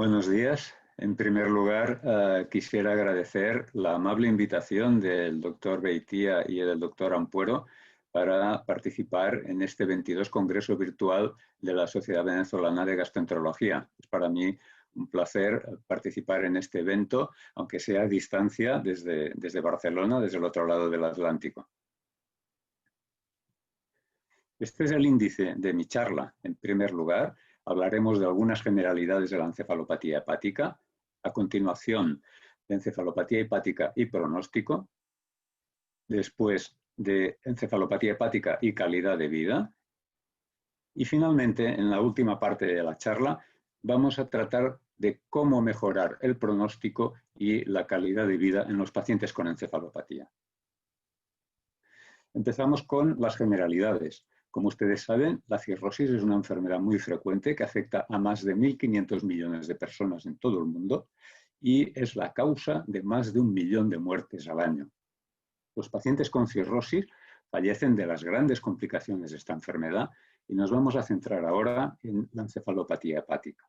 Buenos días. En primer lugar, quisiera agradecer la amable invitación del doctor Beitia y del doctor Ampuero para participar en este 22 Congreso Virtual de la Sociedad Venezolana de Gastroenterología. Es para mí un placer participar en este evento, aunque sea a distancia desde Barcelona, desde el otro lado del Atlántico. Este es el índice de mi charla. En primer lugar, hablaremos de algunas generalidades de la encefalopatía hepática. A continuación, de encefalopatía hepática y pronóstico. Después, de encefalopatía hepática y calidad de vida. Y finalmente, en la última parte de la charla, vamos a tratar de cómo mejorar el pronóstico y la calidad de vida en los pacientes con encefalopatía. Empezamos con las generalidades. Como ustedes saben, la cirrosis es una enfermedad muy frecuente que afecta a más de 1.500 millones de personas en todo el mundo y es la causa de más de 1 millón de muertes al año. Los pacientes con cirrosis fallecen de las grandes complicaciones de esta enfermedad y nos vamos a centrar ahora en la encefalopatía hepática.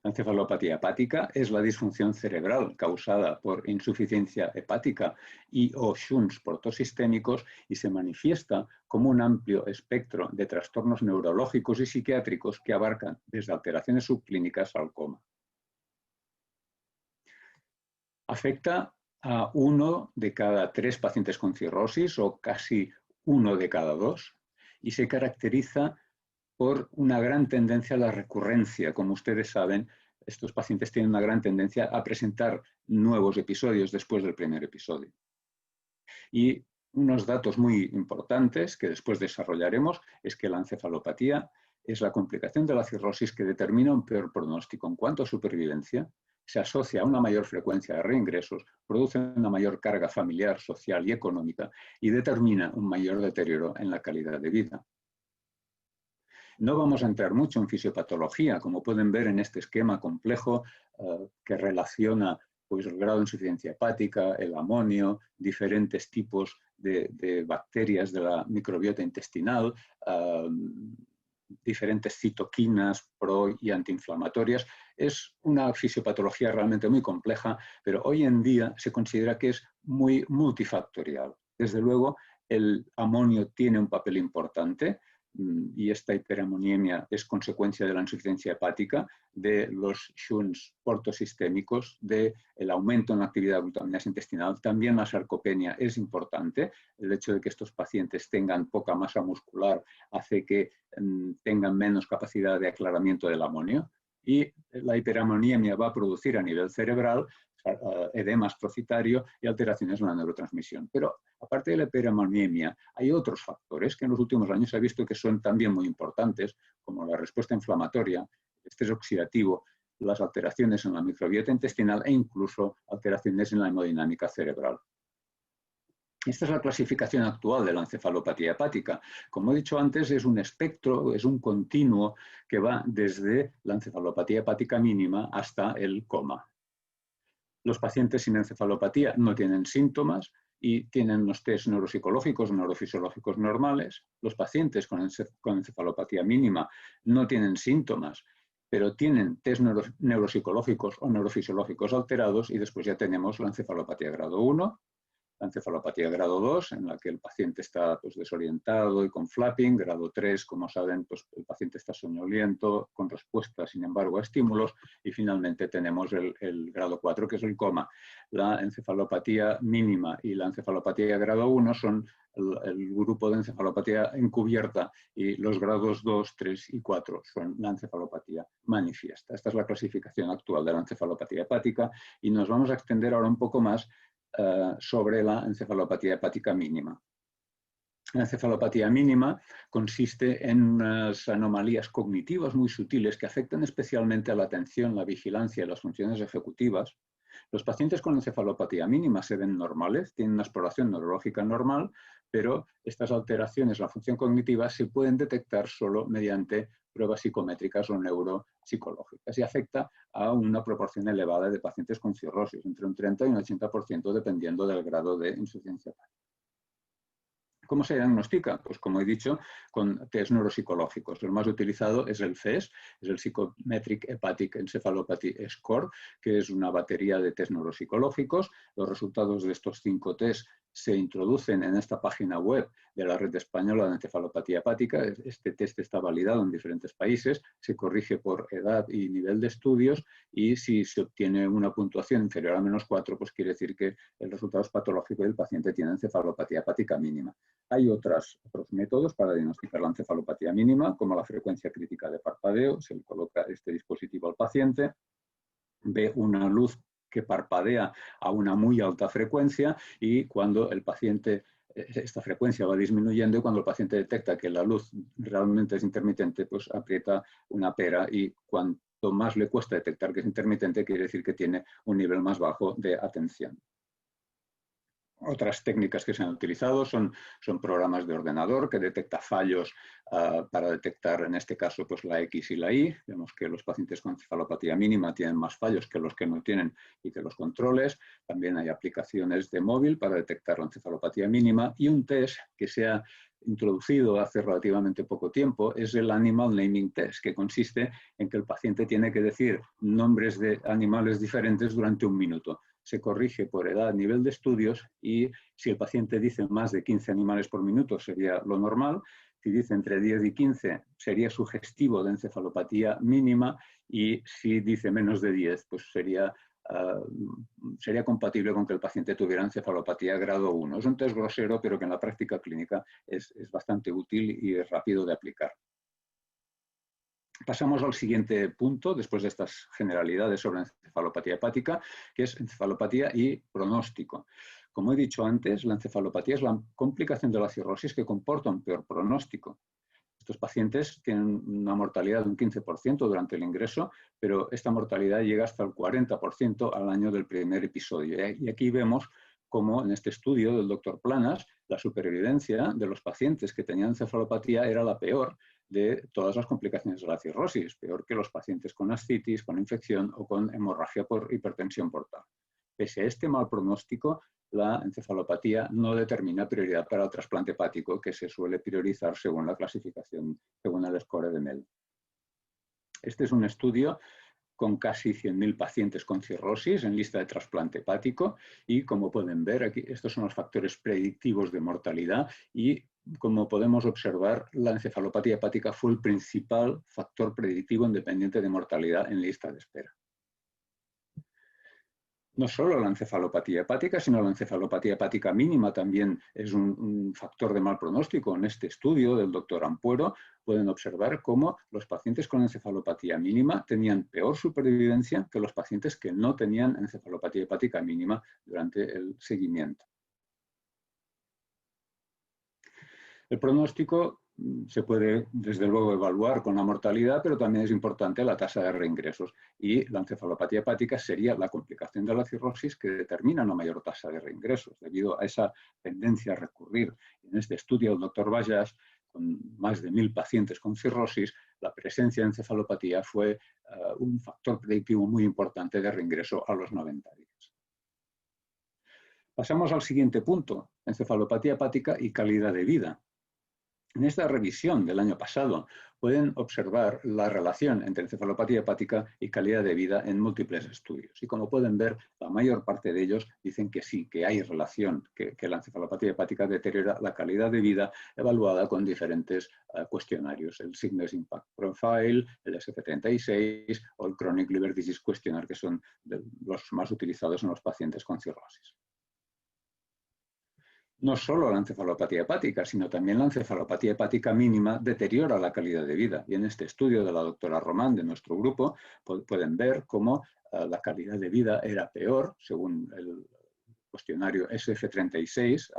La encefalopatía hepática es la disfunción cerebral causada por insuficiencia hepática y o shunts portosistémicos y se manifiesta como un amplio espectro de trastornos neurológicos y psiquiátricos que abarcan desde alteraciones subclínicas al coma. Afecta a 1 de cada 3 pacientes con cirrosis o casi 1 de cada 2 y se caracteriza por una gran tendencia a la recurrencia. Como ustedes saben, estos pacientes tienen una gran tendencia a presentar nuevos episodios después del primer episodio. Y unos datos muy importantes que después desarrollaremos es que la encefalopatía es la complicación de la cirrosis que determina un peor pronóstico en cuanto a supervivencia, se asocia a una mayor frecuencia de reingresos, produce una mayor carga familiar, social y económica y determina un mayor deterioro en la calidad de vida. No vamos a entrar mucho en fisiopatología, como pueden ver en este esquema complejo que relaciona pues, el grado de insuficiencia hepática, el amonio, diferentes tipos de bacterias de la microbiota intestinal, diferentes citoquinas pro y antiinflamatorias. Es una fisiopatología realmente muy compleja, pero hoy en día se considera que es muy multifactorial. Desde luego, el amonio tiene un papel importante, y esta hiperamoniemia es consecuencia de la insuficiencia hepática, de los shunts portosistémicos, del aumento en la actividad glutaminasa intestinal. También la sarcopenia es importante. El hecho de que estos pacientes tengan poca masa muscular hace que tengan menos capacidad de aclaramiento del amonio. Y la hiperamoniemia va a producir a nivel cerebral edema astrocitario y alteraciones en la neurotransmisión. Pero aparte de la hiperamoniemia, hay otros factores que en los últimos años se ha visto que son también muy importantes, como la respuesta inflamatoria, el estrés oxidativo, las alteraciones en la microbiota intestinal e incluso alteraciones en la hemodinámica cerebral. Esta es la clasificación actual de la encefalopatía hepática. Como he dicho antes, es un espectro, es un continuo que va desde la encefalopatía hepática mínima hasta el coma. Los pacientes sin encefalopatía no tienen síntomas y tienen los test neuropsicológicos o neurofisiológicos normales. Los pacientes con encefalopatía mínima no tienen síntomas, pero tienen test neuropsicológicos o neurofisiológicos alterados y después ya tenemos la encefalopatía grado 1, la encefalopatía grado 2, en la que el paciente está pues, desorientado y con flapping. Grado 3, como saben, pues, el paciente está soñoliento, con respuesta, sin embargo, a estímulos. Y finalmente tenemos el grado 4, que es el coma. La encefalopatía mínima y la encefalopatía grado 1 son el grupo de encefalopatía encubierta y los grados 2, 3 y 4 son la encefalopatía manifiesta. Esta es la clasificación actual de la encefalopatía hepática y nos vamos a extender ahora un poco más sobre la encefalopatía hepática mínima. La encefalopatía mínima consiste en unas anomalías cognitivas muy sutiles que afectan especialmente a la atención, la vigilancia y las funciones ejecutivas. Los pacientes con encefalopatía mínima se ven normales, tienen una exploración neurológica normal, pero estas alteraciones en la función cognitiva se pueden detectar solo mediante pruebas psicométricas o neuropsicológicas y afecta a una proporción elevada de pacientes con cirrosis, entre un 30 y un 80% dependiendo del grado de insuficiencia hepática. ¿Cómo se diagnostica? Pues como he dicho, con test neuropsicológicos. El más utilizado es el CES, es el Psychometric Hepatic Encephalopathy Score, que es una batería de test neuropsicológicos. Los resultados de estos 5 test se introducen en esta página web de la Red Española de Encefalopatía Hepática. Este test está validado en diferentes países, se corrige por edad y nivel de estudios, y si se obtiene una puntuación inferior a -4, pues quiere decir que el resultado es patológico y el paciente tiene encefalopatía hepática mínima. Hay otros métodos para diagnosticar la encefalopatía mínima, como la frecuencia crítica de parpadeo. Se le coloca este dispositivo al paciente, ve una luz que parpadea a una muy alta frecuencia, y cuando el paciente, esta frecuencia va disminuyendo, y cuando el paciente detecta que la luz realmente es intermitente, pues aprieta una pera, y cuanto más le cuesta detectar que es intermitente, quiere decir que tiene un nivel más bajo de atención. Otras técnicas que se han utilizado son programas de ordenador que detecta fallos para detectar, en este caso, pues la X y la Y. Vemos que los pacientes con encefalopatía mínima tienen más fallos que los que no tienen, y que los controles. También hay aplicaciones de móvil para detectar la encefalopatía mínima, y un test que se ha introducido hace relativamente poco tiempo es el Animal Naming Test, que consiste en que el paciente tiene que decir nombres de animales diferentes durante 1 minuto. Se corrige por edad, nivel de estudios, y si el paciente dice más de 15 animales por minuto sería lo normal. Si dice entre 10 y 15 sería sugestivo de encefalopatía mínima, y si dice menos de 10 pues sería compatible con que el paciente tuviera encefalopatía grado 1. Es un test grosero, pero que en la práctica clínica es bastante útil y es rápido de aplicar. Pasamos al siguiente punto, después de estas generalidades sobre encefalopatía hepática, que es encefalopatía y pronóstico. Como he dicho antes, la encefalopatía es la complicación de la cirrosis que comporta un peor pronóstico. Estos pacientes tienen una mortalidad de un 15% durante el ingreso, pero esta mortalidad llega hasta el 40% al año del primer episodio. Y aquí vemos cómo en este estudio del doctor Planas, la supervivencia de los pacientes que tenían encefalopatía era la peor de todas las complicaciones de la cirrosis, peor que los pacientes con ascitis, con infección o con hemorragia por hipertensión portal. Pese a este mal pronóstico, la encefalopatía no determina prioridad para el trasplante hepático, que se suele priorizar según la clasificación, según el score de Mel. Este es un estudio con casi 100.000 pacientes con cirrosis en lista de trasplante hepático, y como pueden ver aquí, estos son los factores predictivos de mortalidad, y como podemos observar, la encefalopatía hepática fue el principal factor predictivo independiente de mortalidad en lista de espera. No solo la encefalopatía hepática, sino la encefalopatía hepática mínima también es un factor de mal pronóstico. En este estudio del doctor Ampuero pueden observar cómo los pacientes con encefalopatía mínima tenían peor supervivencia que los pacientes que no tenían encefalopatía hepática mínima durante el seguimiento. El pronóstico se puede, desde luego, evaluar con la mortalidad, pero también es importante la tasa de reingresos. Y la encefalopatía hepática sería la complicación de la cirrosis que determina una mayor tasa de reingresos, debido a esa tendencia a recurrir. En este estudio, el doctor Bajas, con más de 1.000 pacientes con cirrosis, la presencia de encefalopatía fue un factor predictivo muy importante de reingreso a los 90 días. Pasamos al siguiente punto, encefalopatía hepática y calidad de vida. En esta revisión del año pasado pueden observar la relación entre encefalopatía hepática y calidad de vida en múltiples estudios. Y como pueden ver, la mayor parte de ellos dicen que sí, que hay relación, que la encefalopatía hepática deteriora la calidad de vida evaluada con diferentes cuestionarios. El Sickness Impact Profile, el SF36 o el Chronic Liver Disease Questionnaire, que son los más utilizados en los pacientes con cirrosis. No solo la encefalopatía hepática, sino también la encefalopatía hepática mínima deteriora la calidad de vida. Y en este estudio de la doctora Román, de nuestro grupo, pueden ver cómo la calidad de vida era peor, según el cuestionario SF36,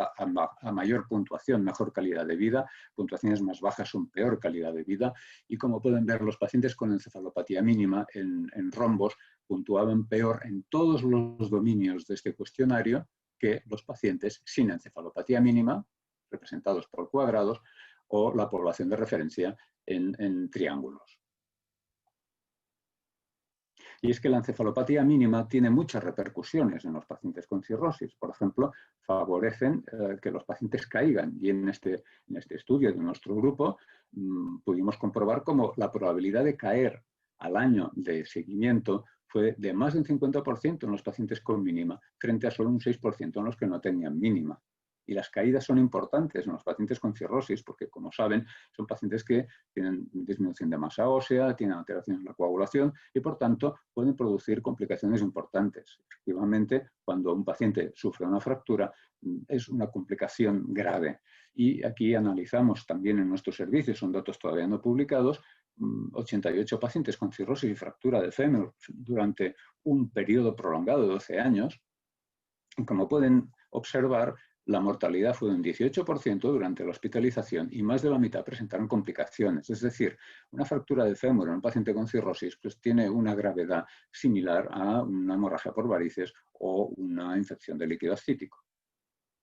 a mayor puntuación, mejor calidad de vida, puntuaciones más bajas son peor calidad de vida, y como pueden ver, los pacientes con encefalopatía mínima en rombos puntuaban peor en todos los dominios de este cuestionario que los pacientes sin encefalopatía mínima, representados por cuadrados, o la población de referencia en triángulos. Y es que la encefalopatía mínima tiene muchas repercusiones en los pacientes con cirrosis. Por ejemplo, favorecen que los pacientes caigan. Y en este estudio de nuestro grupo pudimos comprobar cómo la probabilidad de caer al año de seguimiento fue de más de un 50% en los pacientes con mínima, frente a solo un 6% en los que no tenían mínima. Y las caídas son importantes en los pacientes con cirrosis porque, como saben, son pacientes que tienen disminución de masa ósea, tienen alteraciones en la coagulación y, por tanto, pueden producir complicaciones importantes. Efectivamente, cuando un paciente sufre una fractura, es una complicación grave. Y aquí analizamos también en nuestros servicios, son datos todavía no publicados, 88 pacientes con cirrosis y fractura de fémur durante un periodo prolongado de 12 años. Y como pueden observar, la mortalidad fue de un 18% durante la hospitalización y más de la mitad presentaron complicaciones. Es decir, una fractura de fémur en un paciente con cirrosis pues, tiene una gravedad similar a una hemorragia por varices o una infección de líquido ascítico.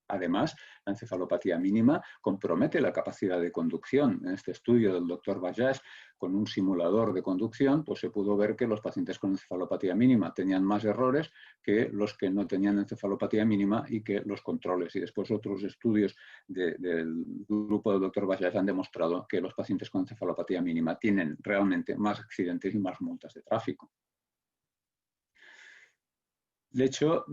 Además, la encefalopatía mínima compromete la capacidad de conducción. En este estudio del doctor Bajaj, con un simulador de conducción, pues se pudo ver que los pacientes con encefalopatía mínima tenían más errores que los que no tenían encefalopatía mínima y que los controles. Y después otros estudios del grupo del doctor Bajaj han demostrado que los pacientes con encefalopatía mínima tienen realmente más accidentes y más multas de tráfico. De hecho,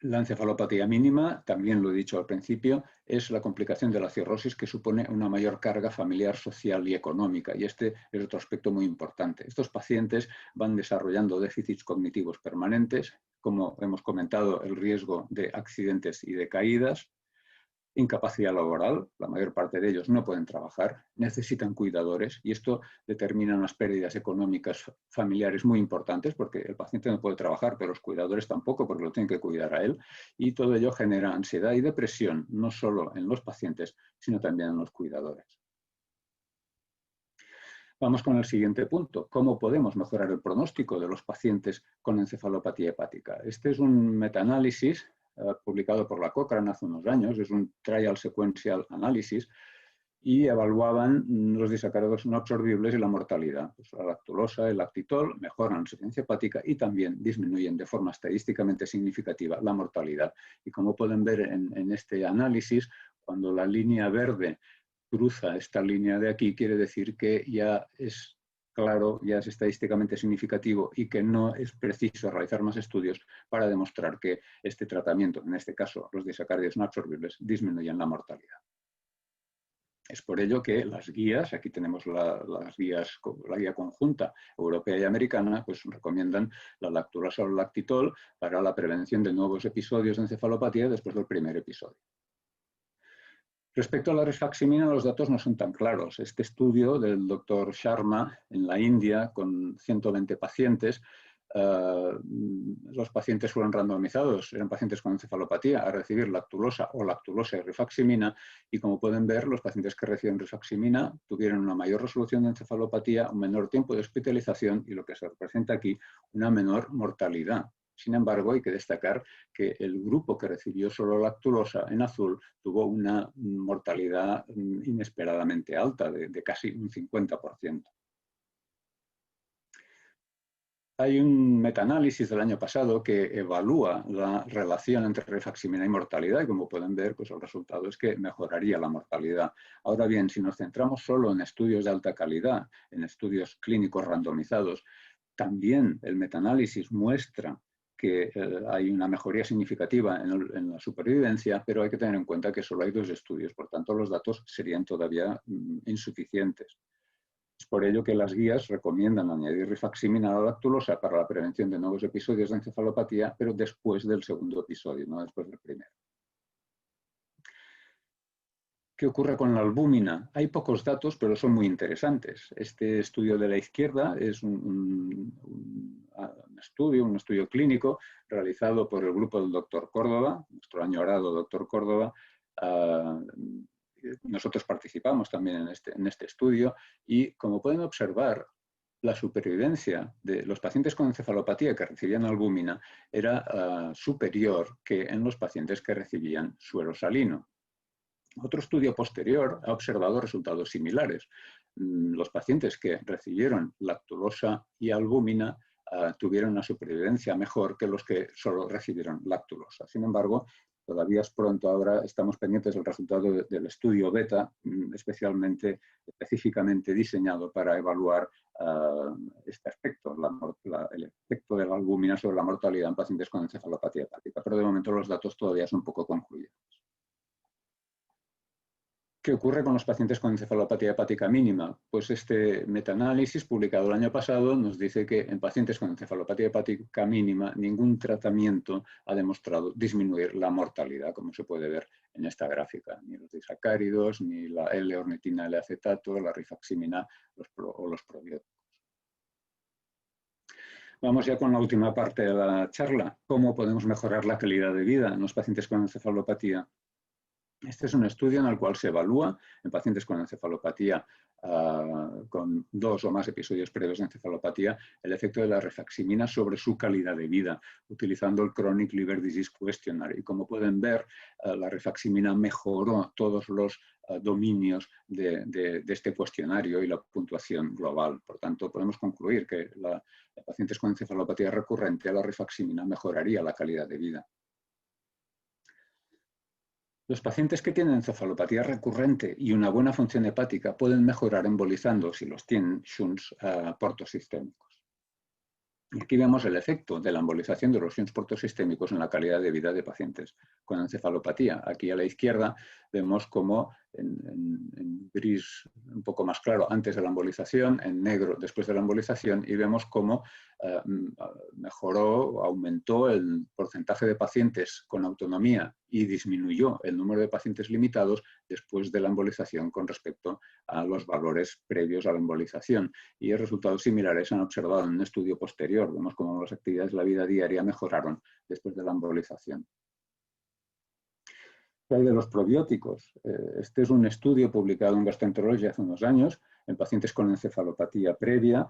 la encefalopatía mínima, también lo he dicho al principio, es la complicación de la cirrosis que supone una mayor carga familiar, social y económica. Y este es otro aspecto muy importante. Estos pacientes van desarrollando déficits cognitivos permanentes, como hemos comentado, el riesgo de accidentes y de caídas, incapacidad laboral, la mayor parte de ellos no pueden trabajar, necesitan cuidadores y esto determina unas pérdidas económicas familiares muy importantes porque el paciente no puede trabajar, pero los cuidadores tampoco porque lo tienen que cuidar a él y todo ello genera ansiedad y depresión no solo en los pacientes, sino también en los cuidadores. Vamos con el siguiente punto. ¿Cómo podemos mejorar el pronóstico de los pacientes con encefalopatía hepática? Este es un metaanálisis publicado por la Cochrane hace unos años, es un Trial Sequential Analysis, y evaluaban los disacáridos no absorbibles y la mortalidad. Pues la lactulosa, el lactitol mejoran la insuficiencia hepática y también disminuyen de forma estadísticamente significativa la mortalidad. Y como pueden ver en este análisis, cuando la línea verde cruza esta línea de aquí, quiere decir que ya es claro, ya es estadísticamente significativo y que no es preciso realizar más estudios para demostrar que este tratamiento, en este caso los disacáridos no absorbibles, disminuyen la mortalidad. Es por ello que las guías, aquí tenemos la guía conjunta europea y americana, pues recomiendan la lactulosa o el lactitol para la prevención de nuevos episodios de encefalopatía después del primer episodio. Respecto a la rifaximina, los datos no son tan claros. Este estudio del doctor Sharma en la India, con 120 pacientes, los pacientes fueron randomizados, eran pacientes con encefalopatía, a recibir lactulosa o lactulosa y rifaximina, y como pueden ver, los pacientes que reciben rifaximina tuvieron una mayor resolución de encefalopatía, un menor tiempo de hospitalización y, lo que se representa aquí, una menor mortalidad. Sin embargo, hay que destacar que el grupo que recibió solo lactulosa en azul tuvo una mortalidad inesperadamente alta, de casi un 50%. Hay un metaanálisis del año pasado que evalúa la relación entre rifaximina y mortalidad y, como pueden ver, pues el resultado es que mejoraría la mortalidad. Ahora bien, si nos centramos solo en estudios de alta calidad, en estudios clínicos randomizados, también el metaanálisis muestra que hay una mejoría significativa en la supervivencia, pero hay que tener en cuenta que solo hay 2 estudios, por tanto los datos serían todavía insuficientes. Es por ello que las guías recomiendan añadir rifaximina a la lactulosa para la prevención de nuevos episodios de encefalopatía, pero después del segundo episodio, no después del primero. ¿Qué ocurre con la albúmina? Hay pocos datos, pero son muy interesantes. Este estudio de la izquierda es un estudio clínico realizado por el grupo del doctor Córdoba, nuestro añorado doctor Córdoba. Nosotros participamos también en este estudio y, como pueden observar, la supervivencia de los pacientes con encefalopatía que recibían albúmina era superior que en los pacientes que recibían suero salino. Otro estudio posterior ha observado resultados similares. Los pacientes que recibieron lactulosa y albúmina tuvieron una supervivencia mejor que los que solo recibieron lactulosa. Sin embargo, todavía es pronto, ahora estamos pendientes del resultado del estudio beta, específicamente diseñado para evaluar este aspecto, el efecto de la albúmina sobre la mortalidad en pacientes con encefalopatía hepática, pero de momento los datos todavía son poco concluyentes. ¿Qué ocurre con los pacientes con encefalopatía hepática mínima? Pues este metaanálisis publicado el año pasado nos dice que en pacientes con encefalopatía hepática mínima ningún tratamiento ha demostrado disminuir la mortalidad, como se puede ver en esta gráfica. Ni los disacáridos, ni la L-ornitina L-acetato, la rifaximina o los probióticos. Vamos ya con la última parte de la charla. ¿Cómo podemos mejorar la calidad de vida en los pacientes con encefalopatía? Este es un estudio en el cual se evalúa en pacientes con encefalopatía con 2 o más episodios previos de encefalopatía el efecto de la rifaximina sobre su calidad de vida, utilizando el Chronic Liver Disease Questionnaire. Y como pueden ver, la rifaximina mejoró todos los dominios de este cuestionario y la puntuación global. Por tanto, podemos concluir que en pacientes con encefalopatía recurrente la rifaximina mejoraría la calidad de vida. Los pacientes que tienen encefalopatía recurrente y una buena función hepática pueden mejorar embolizando, si los tienen, shunts portosistémicos. Y aquí vemos el efecto de la embolización de los shunts portosistémicos en la calidad de vida de pacientes con encefalopatía. Aquí a la izquierda vemos cómo en gris un poco más claro antes de la embolización, en negro después de la embolización, y vemos cómo mejoró, aumentó el porcentaje de pacientes con autonomía y disminuyó el número de pacientes limitados después de la embolización con respecto a los valores previos a la embolización. Y resultados similares se han observado en un estudio posterior. Vemos cómo las actividades de la vida diaria mejoraron después de la embolización. ¿Qué hay de los probióticos? Este es un estudio publicado en Gastroenterology hace unos años en pacientes con encefalopatía previa.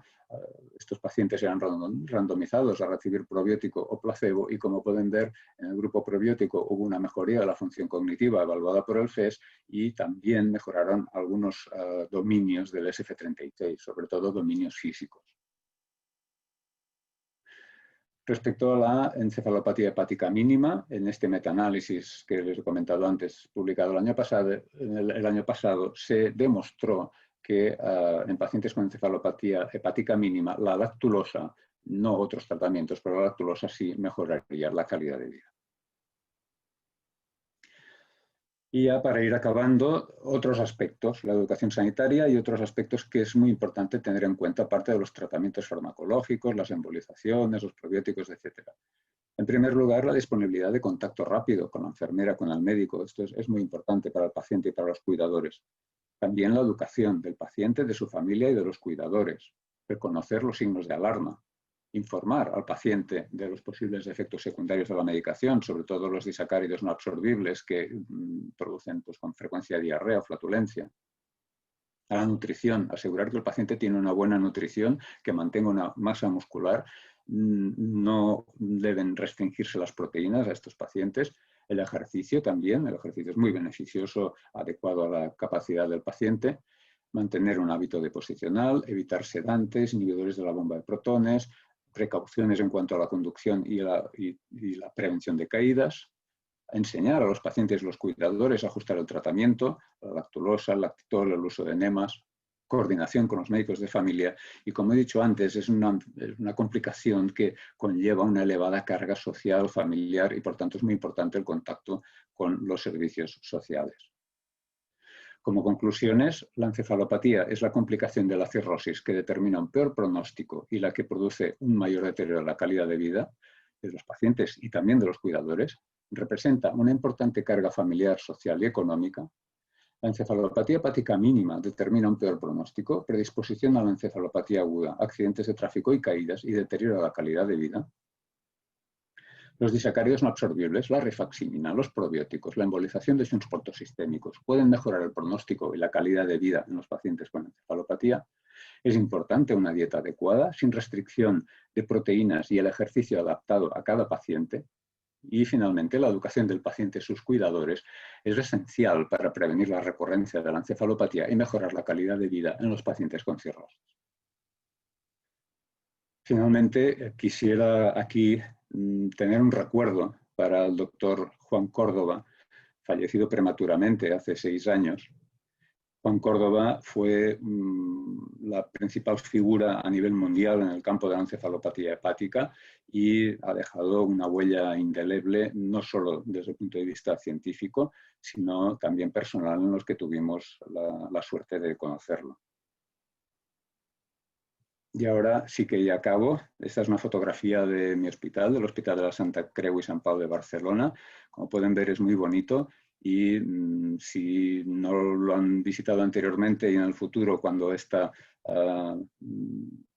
Estos pacientes eran randomizados a recibir probiótico o placebo y, como pueden ver, en el grupo probiótico hubo una mejoría de la función cognitiva evaluada por el FES y también mejoraron algunos dominios del SF36, sobre todo dominios físicos. Respecto a la encefalopatía hepática mínima, en este metaanálisis que les he comentado antes, publicado el año pasado, se demostró que en pacientes con encefalopatía hepática mínima, la lactulosa, no otros tratamientos, pero la lactulosa sí mejoraría la calidad de vida. Y ya para ir acabando, otros aspectos, la educación sanitaria y otros aspectos que es muy importante tener en cuenta, aparte de los tratamientos farmacológicos, las embolizaciones, los probióticos, etc. En primer lugar, la disponibilidad de contacto rápido con la enfermera, con el médico. Esto es muy importante para el paciente y para los cuidadores. También la educación del paciente, de su familia y de los cuidadores. Reconocer los signos de alarma. Informar al paciente de los posibles efectos secundarios de la medicación, sobre todo los disacáridos no absorbibles que producen con frecuencia diarrea o flatulencia. A la nutrición, asegurar que el paciente tiene una buena nutrición, que mantenga una masa muscular. No deben restringirse las proteínas a estos pacientes. El ejercicio también, el ejercicio es muy beneficioso, adecuado a la capacidad del paciente. Mantener un hábito deposicional, evitar sedantes, inhibidores de la bomba de protones, precauciones en cuanto a la conducción y la prevención de caídas, enseñar a los pacientes y los cuidadores a ajustar el tratamiento, la lactulosa, el lactitol, el uso de enemas, coordinación con los médicos de familia y, como he dicho antes, es una complicación que conlleva una elevada carga social, familiar y, por tanto, es muy importante el contacto con los servicios sociales. Como conclusiones, la encefalopatía es la complicación de la cirrosis que determina un peor pronóstico y la que produce un mayor deterioro de la calidad de vida de los pacientes y también de los cuidadores. Representa una importante carga familiar, social y económica. La encefalopatía hepática mínima determina un peor pronóstico, predisposición a la encefalopatía aguda, accidentes de tráfico y caídas y deterioro de la calidad de vida. Los disacáridos no absorbibles, la rifaximina, los probióticos, la embolización de shunts portosistémicos pueden mejorar el pronóstico y la calidad de vida en los pacientes con encefalopatía. Es importante una dieta adecuada, sin restricción de proteínas y el ejercicio adaptado a cada paciente. Y finalmente, la educación del paciente y sus cuidadores es esencial para prevenir la recurrencia de la encefalopatía y mejorar la calidad de vida en los pacientes con cirrosis. Finalmente, quisiera aquí tener un recuerdo para el doctor Juan Córdoba, fallecido prematuramente hace 6 años. Juan Córdoba fue la principal figura a nivel mundial en el campo de la encefalopatía hepática y ha dejado una huella indeleble, no solo desde el punto de vista científico, sino también personal, en los que tuvimos la suerte de conocerlo. Y ahora sí que ya acabo. Esta es una fotografía de mi hospital, del Hospital de la Santa Creu i Sant Pau de Barcelona. Como pueden ver, es muy bonito y si no lo han visitado anteriormente y en el futuro, cuando esta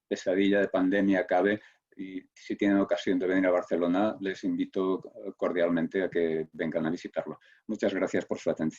pesadilla de pandemia acabe, y si tienen ocasión de venir a Barcelona, les invito cordialmente a que vengan a visitarlo. Muchas gracias por su atención.